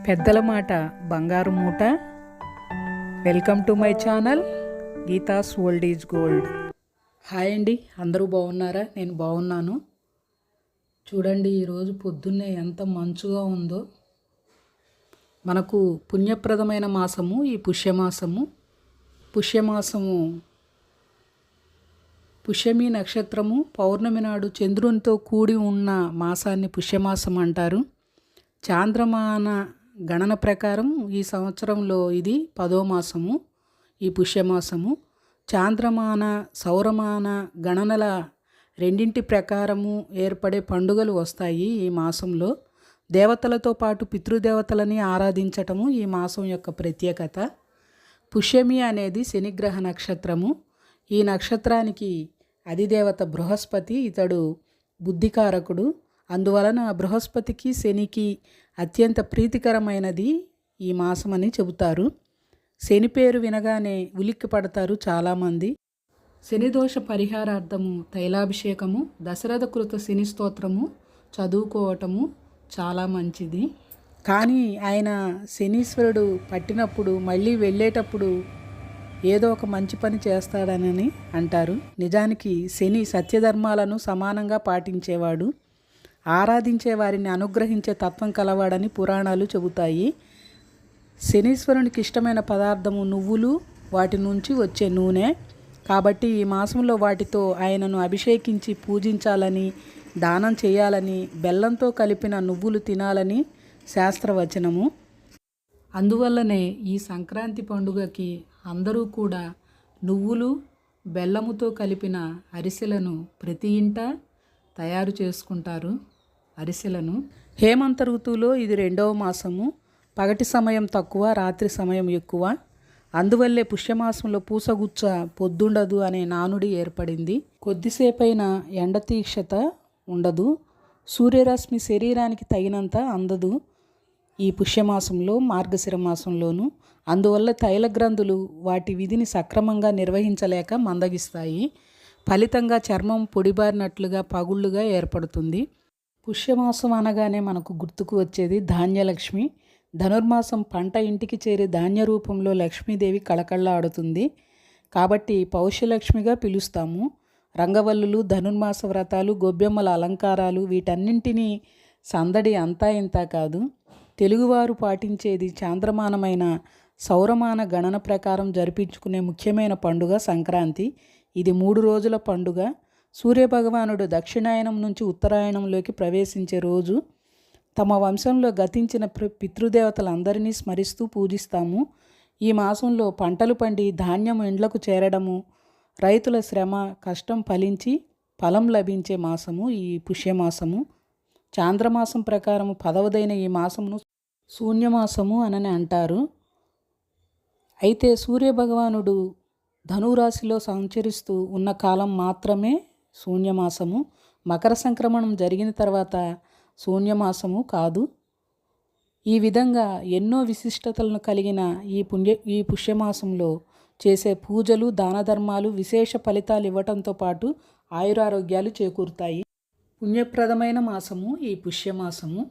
పెద్దల మాట బంగారు మూట. Welcome to my channel Geetha's old is gold. Hi అండి, అందరూ బాగున్నారా? నేను బాగున్నాను. చూడండి, ఈరోజు పొద్దున్నే ఎంత మంచుగా ఉందో. మనకు పుణ్యప్రదమైన మాసము ఈ పుష్యమాసము. పుష్యమి నక్షత్రము పౌర్ణమి నాడు చంద్రునితో కూడి ఉన్న మాసాన్ని పుష్యమాసం అంటారు. చాంద్రమాన గణన ప్రకారం ఈ సంవత్సరంలో ఇది 10వ మాసము ఈ పుష్యమాసము. చాంద్రమాన సౌరమాన గణనల రెండింటి ప్రకారము ఏర్పడే పండుగలు వస్తాయి ఈ మాసంలో. దేవతలతో పాటు పితృదేవతలని ఆరాధించటము ఈ మాసం యొక్క ప్రత్యేకత. పుష్యమి అనేది శనిగ్రహ నక్షత్రము. ఈ నక్షత్రానికి అధిదేవత బృహస్పతి. ఇతడు బుద్ధికారకుడు. అందువలన బృహస్పతికి శనికి అత్యంత ప్రీతికరమైనది ఈ మాసమని చెబుతారు. శని పేరు వినగానే ఉలిక్కి పడతారు చాలామంది. శనిదోష పరిహారార్థము తైలాభిషేకము, దశరథకృత శని స్తోత్రము చదువుకోవటము చాలా మంచిది. కానీ ఆయన శనీశ్వరుడు పట్టినప్పుడు మళ్ళీ వెళ్ళేటప్పుడు ఏదో ఒక మంచి పని చేస్తాడనని అంటారు. నిజానికి శని సత్యధర్మాలను సమానంగా పాటించేవాడు. ఆరాధించే వారిని అనుగ్రహించే తత్వం కలవాడని పురాణాలు చెబుతాయి. శనీశ్వరునికి ఇష్టమైన పదార్థము నువ్వులు, వాటి నుంచి వచ్చే నూనె. కాబట్టి ఈ మాసంలో వాటితో ఆయనను అభిషేకించి పూజించాలని, దానం చేయాలని, బెల్లంతో కలిపిన నువ్వులు తినాలని శాస్త్రవచనము. అందువల్లనే ఈ సంక్రాంతి పండుగకి అందరూ కూడా నువ్వులు, బెల్లముతో కలిపిన అరిసెలను ప్రతి ఇంట తయారు చేసుకుంటారు. అరిసెలను హేమంత ఋతువులో ఇది 2వ మాసము. పగటి సమయం తక్కువ, రాత్రి సమయం ఎక్కువ. అందువల్లే పుష్యమాసంలో పూసగుచ్చ పొద్దుండదు అనే నానుడి ఏర్పడింది. కొద్దిసేపైన ఎండ తీక్షత ఉండదు. సూర్యరశ్మి శరీరానికి తగినంత అందదు ఈ పుష్యమాసంలో, మార్గశిర మాసంలోను. అందువల్ల తైల గ్రంథులు వాటి విధిని సక్రమంగా నిర్వహించలేక మందగిస్తాయి. ఫలితంగా చర్మం పొడిబారినట్లుగా పగుళ్ళుగా ఏర్పడుతుంది. పుష్యమాసం అనగానే మనకు గుర్తుకు వచ్చేది ధాన్యలక్ష్మి. ధనుర్మాసం పంట ఇంటికి చేరి ధాన్య రూపంలో లక్ష్మీదేవి కళకళలాడుతుంది. కాబట్టి పౌష్యలక్ష్మిగా పిలుస్తాము. రంగవల్లులు, ధనుర్మాస వ్రతాలు, గొబ్బెమ్మల అలంకారాలు వీటన్నింటినీ సందడి అంతా ఇంతా కాదు. తెలుగువారు పాటించేది చాంద్రమానమైన సౌరమాన గణన ప్రకారం జరిపించుకునే ముఖ్యమైన పండుగ సంక్రాంతి. ఇది 3 రోజుల పండుగ. సూర్యభగవానుడు దక్షిణాయనం నుంచి ఉత్తరాయణంలోకి ప్రవేశించే రోజు. తమ వంశంలో గతించిన పితృదేవతలందరినీ స్మరిస్తూ పూజిస్తాము. ఈ మాసంలో పంటలు పండి ధాన్యం ఇండ్లకు చేరడము, రైతుల శ్రమ కష్టం ఫలించి ఫలం లభించే మాసము ఈ పుష్యమాసము. చాంద్రమాసం ప్రకారము 10వదైన ఈ మాసమును శూన్యమాసము అని అంటారు. అయితే సూర్యభగవానుడు ధనురాశిలో సంచరిస్తూ ఉన్న కాలం మాత్రమే శూన్యమాసము. మకర సంక్రమణం జరిగిన తర్వాత శూన్యమాసము కాదు. ఈ విధంగా ఎన్నో విశిష్టతలను కలిగిన ఈ పుష్యమాసంలో చేసే పూజలు, దాన ధర్మాలు విశేష ఫలితాలు ఇవ్వటంతో పాటు ఆయురారోగ్యాలు చేకూరుతాయి. పుణ్యప్రదమైన మాసము ఈ పుష్యమాసము.